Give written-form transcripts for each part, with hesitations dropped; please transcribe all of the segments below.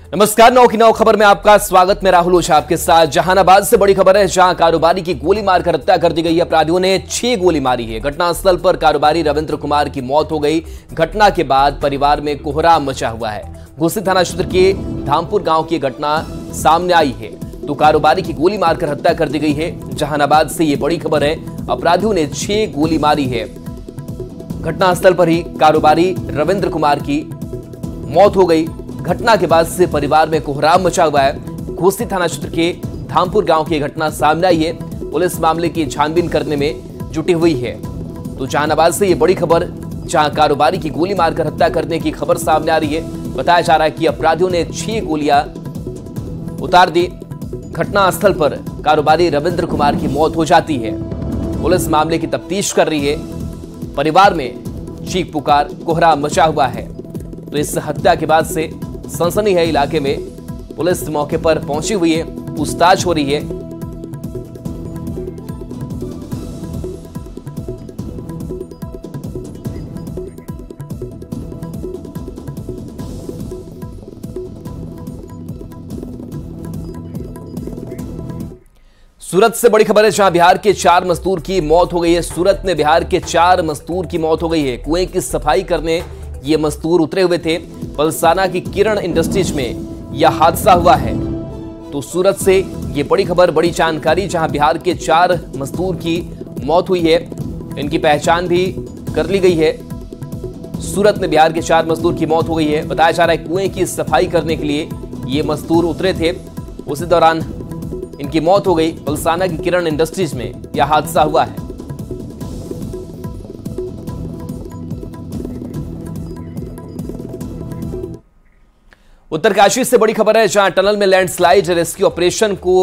नमस्कार, 9 की 9 खबर में आपका स्वागत। मैं राहुल ओझा आपके साथ। जहानाबाद से बड़ी खबर है, जहां कारोबारी की गोली मारकर हत्या कर दी गई। अपराधियों ने 6 गोली मारी है। घटनास्थल पर कारोबारी रविंद्र कुमार की मौत हो गई। घटना के बाद परिवार में कोहराम मचा हुआ है। घोसी थाना क्षेत्र के धामपुर गांव की घटना सामने आई है, तो कारोबारी की गोली मारकर हत्या कर दी गई है। जहानाबाद से ये बड़ी खबर है, अपराधियों ने 6 गोली मारी है। घटनास्थल पर ही कारोबारी रविंद्र कुमार की मौत हो गई। घटना के बाद से परिवार में कोहराम मचा हुआ है। घोसी थाना क्षेत्र के धामपुर गांव की घटना सामने आई है। पुलिस मामले की छानबीन करने में जुटी हुई है। तो जहानाबाद से ये बड़ी खबर, जहां कारोबारी की गोली मारकर हत्या करने की खबर सामने आ रही है। बताया जा रहा है कि अपराधियों ने 6 गोलियां उतार दी। घटनास्थल पर कारोबारी रविंद्र कुमार की मौत हो जाती है। पुलिस मामले की तफ्तीश कर रही है। परिवार में चीख पुकार, कोहराम मचा हुआ है। तो इस हत्या के बाद से सनसनी है इलाके में। पुलिस मौके पर पहुंची हुई है, पूछताछ हो रही है। सूरत से बड़ी खबर है, जहां बिहार के 4 मजदूर की मौत हो गई है। सूरत में बिहार के 4 मजदूर की मौत हो गई है। कुएं की सफाई करने ये मजदूर उतरे हुए थे। पलसाना की किरण इंडस्ट्रीज में यह हादसा हुआ है। तो सूरत से ये बड़ी खबर, बड़ी जानकारी, जहां बिहार के 4 मजदूर की मौत हुई है। इनकी पहचान भी कर ली गई है। सूरत में बिहार के 4 मजदूर की मौत हो गई है। बताया जा रहा है कुएं की सफाई करने के लिए ये मजदूर उतरे थे, उसी दौरान इनकी मौत हो गई। पलसाना की किरण इंडस्ट्रीज में यह हादसा हुआ है। उत्तरकाशी से बड़ी खबर है, जहां टनल में लैंडस्लाइड रेस्क्यू ऑपरेशन को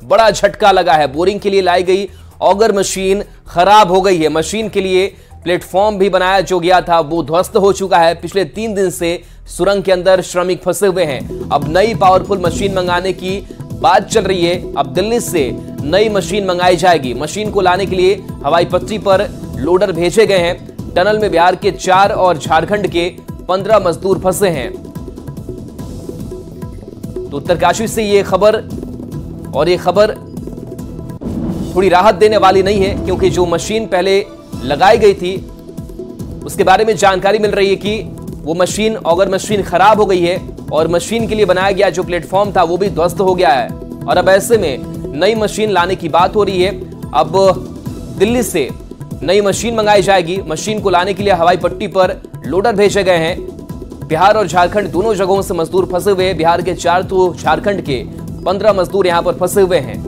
बड़ा झटका लगा है। बोरिंग के लिए लाई गई ऑगर मशीन खराब हो गई है। मशीन के लिए प्लेटफॉर्म भी बनाया जो गया था, वो ध्वस्त हो चुका है। पिछले 3 दिन से सुरंग के अंदर श्रमिक फंसे हुए हैं। अब नई पावरफुल मशीन मंगाने की बात चल रही है। अब दिल्ली से नई मशीन मंगाई जाएगी। मशीन को लाने के लिए हवाई पट्टी पर लोडर भेजे गए हैं। टनल में बिहार के 4 और झारखंड के 15 मजदूर फंसे हैं। तो उत्तरकाशी से ये खबर, और ये खबर थोड़ी राहत देने वाली नहीं है, क्योंकि जो मशीन पहले लगाई गई थी उसके बारे में जानकारी मिल रही है कि वो मशीन, ऑगर मशीन खराब हो गई है और मशीन के लिए बनाया गया जो प्लेटफॉर्म था वो भी ध्वस्त हो गया है। और अब ऐसे में नई मशीन लाने की बात हो रही है। अब दिल्ली से नई मशीन मंगाई जाएगी। मशीन को लाने के लिए हवाई पट्टी पर लोडर भेजे गए हैं। बिहार और झारखंड दोनों जगहों से मजदूर फंसे हुए हैं। बिहार के 4 तो झारखंड के 15 मजदूर यहां पर फंसे हुए हैं।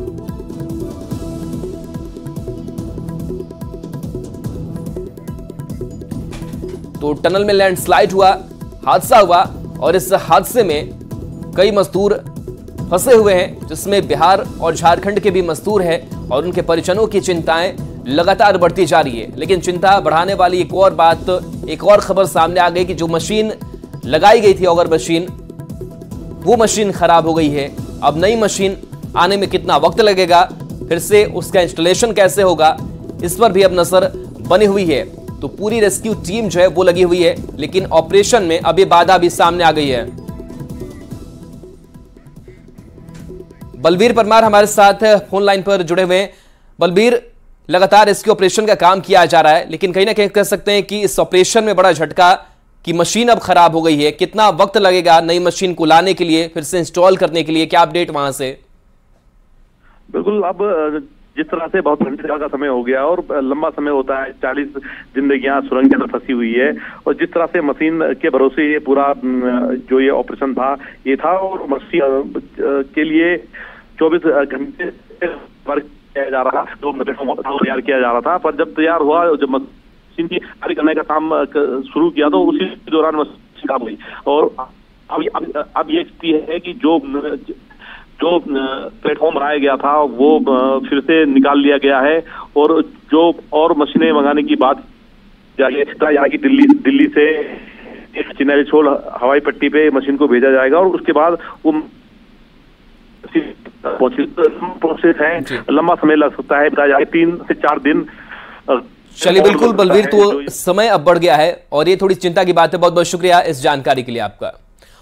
तो टनल में लैंडस्लाइड हुआ, हादसा हुआ, और इस हादसे में कई मजदूर फंसे हुए हैं, जिसमें बिहार और झारखंड के भी मजदूर हैं। और उनके परिजनों की चिंताएं लगातार बढ़ती जा रही है। लेकिन चिंता बढ़ाने वाली एक और बात, एक और खबर सामने आ गई कि जो मशीन लगाई गई थी ऑगर मशीन, वो मशीन खराब हो गई है। अब नई मशीन आने में कितना वक्त लगेगा, फिर से उसका इंस्टॉलेशन कैसे होगा, इस पर भी अब नजर बनी हुई है। तो पूरी रेस्क्यू टीम जो है वो लगी हुई है, लेकिन ऑपरेशन में अभी बाधा भी सामने आ गई है। बलबीर परमार हमारे साथ फोन लाइन पर जुड़े हुए हैं। बलबीर, लगातार रेस्क्यू ऑपरेशन का काम किया जा रहा है, लेकिन कहीं ना कहीं कह सकते हैं कि इस ऑपरेशन में बड़ा झटका कि मशीन अब खराब हो गई है। कितना वक्त लगेगा नई मशीन को लाने के लिए, फिर से इंस्टॉल करने के लिए? क्या अपडेट वहां से? बिल्कुल, अब जिस तरह से बहुत घंटे का समय हो गया और लंबा समय होता है, 40 जिंदगियां सुरंग के अंदर फंसी हुई है। और जिस तरह से मशीन के भरोसे ये पूरा जो ये ऑपरेशन था ये था, और मशीन के लिए 24 घंटे वर्क किया जा रहा था, जो तैयार किया जा रहा था। पर जब तैयार हुआ, जब मशीन की कार्य करने का काम शुरू किया, तो उसी दौरान मशीन खराब हुई। और अब ये स्थिति है कि जो प्लेटफॉर्म बनाया गया था वो फिर से निकाल लिया गया है। और जो और मशीनें मंगाने की बात जाएगी, दिल्ली से चिनारी छोड़ हवाई पट्टी पे मशीन को भेजा जाएगा। और उसके बाद वो प्रोसेस है, लंबा समय लग सकता है, बताया जाए 3 से 4 दिन। चलिए, बिल्कुल बलबीर, तो समय अब बढ़ गया है और ये थोड़ी चिंता की बात है। बहुत बहुत शुक्रिया इस जानकारी के लिए आपका।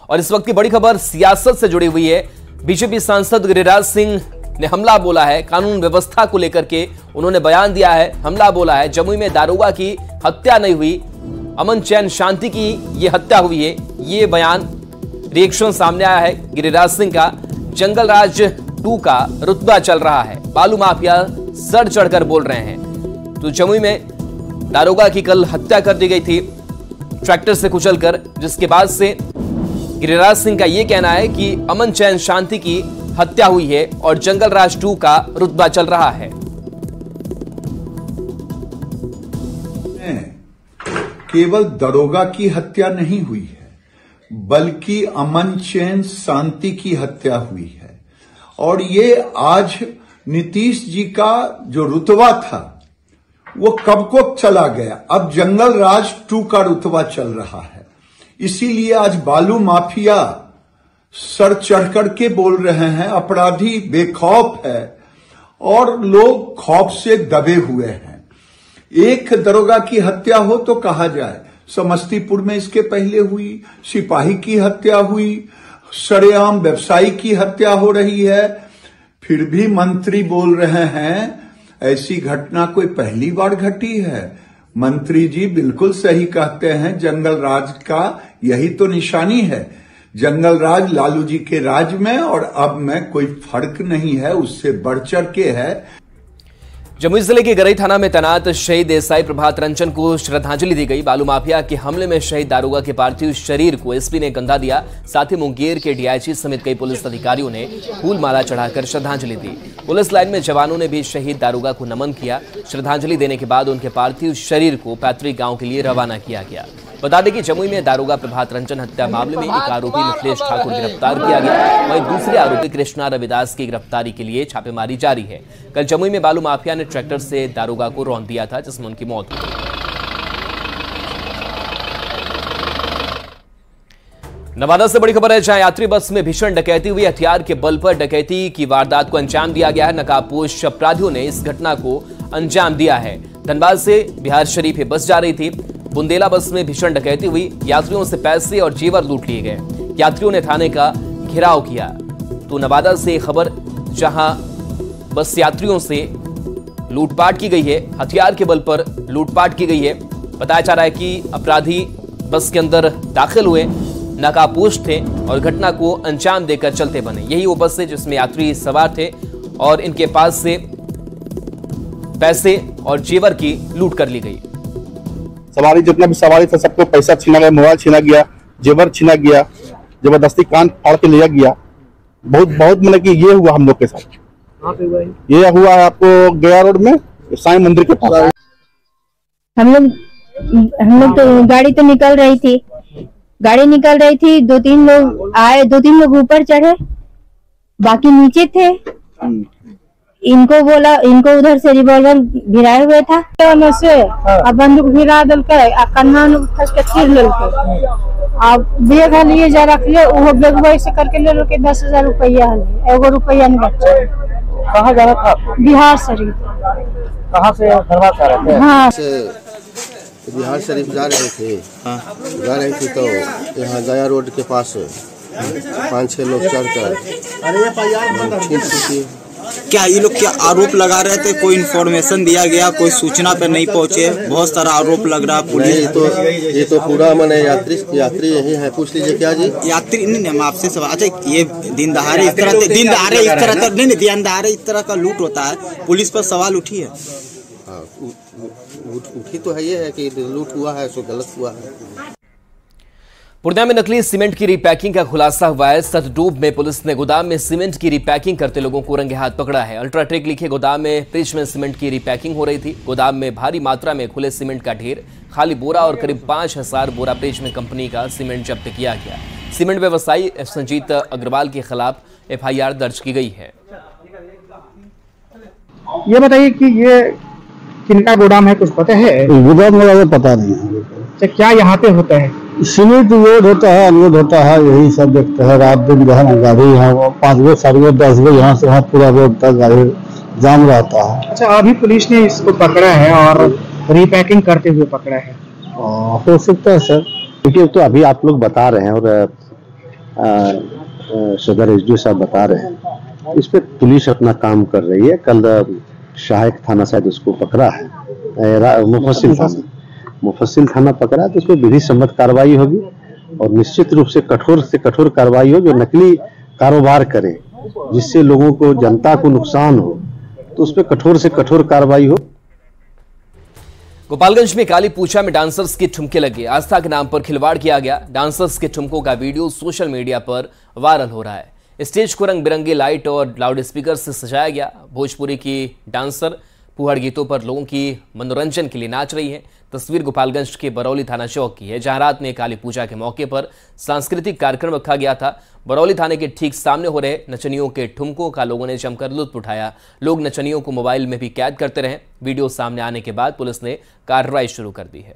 और इस वक्त की बड़ी खबर सियासत से जुड़ी हुई है। बीजेपी सांसद गिरिराज सिंह ने हमला बोला है, कानून व्यवस्था को लेकर के उन्होंने बयान दिया है, हमला बोला है। जमुई में दारोगा की हत्या नहीं हुई, अमन चैन शांति की ये हत्या हुई है। ये बयान रिएक्शन सामने आया है गिरिराज सिंह का। जंगल राज 2 का रुतबा चल रहा है, बालू माफिया सर चढ़कर बोल रहे हैं। तो जमुई में दारोगा की कल हत्या कर दी गई थी ट्रैक्टर से कुचलकर, जिसके बाद से गिरिराज सिंह का यह कहना है कि अमन चैन शांति की हत्या हुई है और जंगल राज 2 का रुतबा चल रहा है। केवल दरोगा की हत्या नहीं हुई है, बल्कि अमन चैन शांति की हत्या हुई है। और ये आज नीतीश जी का जो रुतबा था वो कब को चला गया, अब जंगल राज 2 का रुतबा चल रहा है। इसीलिए आज बालू माफिया सर चढ़कर के बोल रहे हैं, अपराधी बेखौफ है और लोग खौफ से दबे हुए हैं। एक दरोगा की हत्या हो तो कहा जाए, समस्तीपुर में इसके पहले हुई, सिपाही की हत्या हुई, सरेआम व्यवसायी की हत्या हो रही है, फिर भी मंत्री बोल रहे हैं ऐसी घटना कोई पहली बार घटी है। मंत्री जी बिल्कुल सही कहते हैं, जंगल राज का यही तो निशानी है। जंगल राज लालू जी के राज में और अब में कोई फर्क नहीं है, उससे बढ़ चढ़ के है। जमुई जिले के गरई थाना में तैनात शहीद एसआई प्रभात रंजन को श्रद्धांजलि दी गई। बालू माफिया के हमले में शहीद दारोगा के पार्थिव शरीर को एसपी ने कंधा दिया। साथ ही मुंगेर के डीआईजी समेत कई पुलिस अधिकारियों ने फूल माला चढ़ाकर श्रद्धांजलि दी। पुलिस लाइन में जवानों ने भी शहीद दारोगा को नमन किया। श्रद्धांजलि देने के बाद उनके पार्थिव शरीर को पैतृक गांव के लिए रवाना किया गया। बता दें कि जमुई में दारोगा प्रभात रंजन हत्या मामले में एक आरोपी मिथिलेश ठाकुर गिरफ्तार किया गया, वहीं दूसरे आरोपी कृष्णा रविदास की गिरफ्तारी के लिए छापेमारी जारी है। कल जमुई में बालू माफिया ने ट्रैक्टर से दारोगा को रौंद दिया था, जिसमें उनकी मौत हुई। नवादा से बड़ी खबर है, जहां यात्री बस में भीषण डकैती हुई। हथियार के बल पर डकैती की वारदात को अंजाम दिया गया है। नकाबपोश अपराधियों ने इस घटना को अंजाम दिया है। धनबाद से बिहार शरीफ ये बस जा रही थी। बुंदेला बस में भीषण डकैती हुई, यात्रियों से पैसे और जेवर लूट लिए गए। यात्रियों ने थाने का घेराव किया। तो नवादा से खबर, जहां बस यात्रियों से लूटपाट की गई है, हथियार के बल पर लूटपाट की गई है। बताया जा रहा है कि अपराधी बस के अंदर दाखिल हुए, नकाबपोश थे और घटना को अंजाम देकर चलते बने। यही वो बस है जिसमें यात्री सवार थे और इनके पास से पैसे और जेवर की लूट कर ली गई। सवारी जितना भी सवारी था सबको पैसा छीना गया, मोबाइल छीना गया, जेवर छीना गया, जबरदस्ती कान फाड़ के लिया गया। बहुत मतलब कि ये हुआ हम लोग के साथ। ये हुआ है आपको गया रोड में साईं मंदिर के पास। हम लोग तो गाड़ी तो निकल रही थी, दो तीन लोग आए, 2-3 लोग ऊपर चढ़े, बाकी नीचे थे। इनको बोला, इनको उधर से रिवॉल्वर गिराए हुए था से अब बंदूक गिरा दिल के कन्हा के चीर लेके अब बैग लिए जा रखिए, वो बैग वैसे करके ले लो के 10,000 रुपया है, 1 रुपया नहीं बचा। कहाँ जा रहा था? बिहार शरीफ। कहाँ से धनबाद जा रहे थे? हाँ, बिहार शरीफ जा रहे थे। जा रही थी तो यहाँ गया रोड के पास 5-6 लोग चढ़कर क्या ये लोग क्या आरोप लगा रहे थे? कोई इन्फॉर्मेशन दिया गया, कोई सूचना पर नहीं पहुंचे, बहुत सारा आरोप लग रहा है। पुलिस ये तो पूरा मैंने यात्री यही है, पूछ लीजिए। क्या जी? यात्री नहीं, हम आपसे सवाल। अच्छा, ये दिन दहाड़े इस तरह का लूट होता है, पुलिस पर सवाल उठी है? हाँ, उठी तो है, ये है कि लूट हुआ है सो गलत हुआ है। पूर्णिया में नकली सीमेंट की रिपैकिंग का खुलासा हुआ है। सतडूब में पुलिस ने गोदाम में सीमेंट की रिपैकिंग करते लोगों को रंगे हाथ पकड़ा है। अल्ट्राटेक लिखे गोदाम में फ्रिज में सीमेंट की रिपैकिंग हो रही थी। गोदाम में भारी मात्रा में खुले सीमेंट का ढेर, खाली बोरा और करीब 5,000 बोरा फ्रिज में कंपनी का सीमेंट जब्त किया गया। सीमेंट व्यवसायी संजीत अग्रवाल के खिलाफ FIR दर्ज की गई है। ये बताइए कि ये किनका गोदाम है, कुछ पता है? गोदाम वाला पता नहीं है। क्या यहाँ पे होता है? सीमेंट लोड होता है, अनलोड होता है, यही सब देखते हैं। रात दिन जो है ना गाड़ी यहाँ 5 बजे 7 बजे 10 बजे यहाँ से वहाँ पूरा रोड तक गाड़ी जाम रहता है। अच्छा, अभी पुलिस ने इसको पकड़ा है और रिपैकिंग करते हुए पकड़ा है। हो सकता है सर, क्योंकि तो अभी आप लोग बता रहे हैं और सदर एसडीओ साहब बता रहे हैं, इस पे पुलिस अपना काम कर रही है। कल सहायक थाना शायद उसको पकड़ा है, मुफस्सिल थाना पकड़ा, तो उस पर विधि सम्मत कार्रवाई होगी और निश्चित रूप से कठोर कार्रवाई हो। जो नकली कारोबार करे जिससे लोगों को, जनता को नुकसान हो, तो उस पर कठोर से कठोर कार्रवाई हो। गोपालगंज में काली पूजा में डांसर्स के ठुमके लगे, आस्था के नाम पर खिलवाड़ किया गया। डांसर्स के ठुमकों का वीडियो सोशल मीडिया पर वायरल हो रहा है। स्टेज को रंग बिरंगे लाइट और लाउड स्पीकर से सजाया गया। भोजपुरी की डांसर फुहड़ गीतों पर लोगों की मनोरंजन के लिए नाच रही है। तस्वीर गोपालगंज के बरौली थाना चौक की है, जहां रात में काली पूजा के मौके पर सांस्कृतिक कार्यक्रम रखा गया था। बरौली थाने के ठीक सामने हो रहे नचनियों के ठुमकों का लोगों ने जमकर लुत्फ उठाया। लोग नचनियों को मोबाइल में भी कैद करते रहे। वीडियो सामने आने के बाद पुलिस ने कार्रवाई शुरू कर दी है।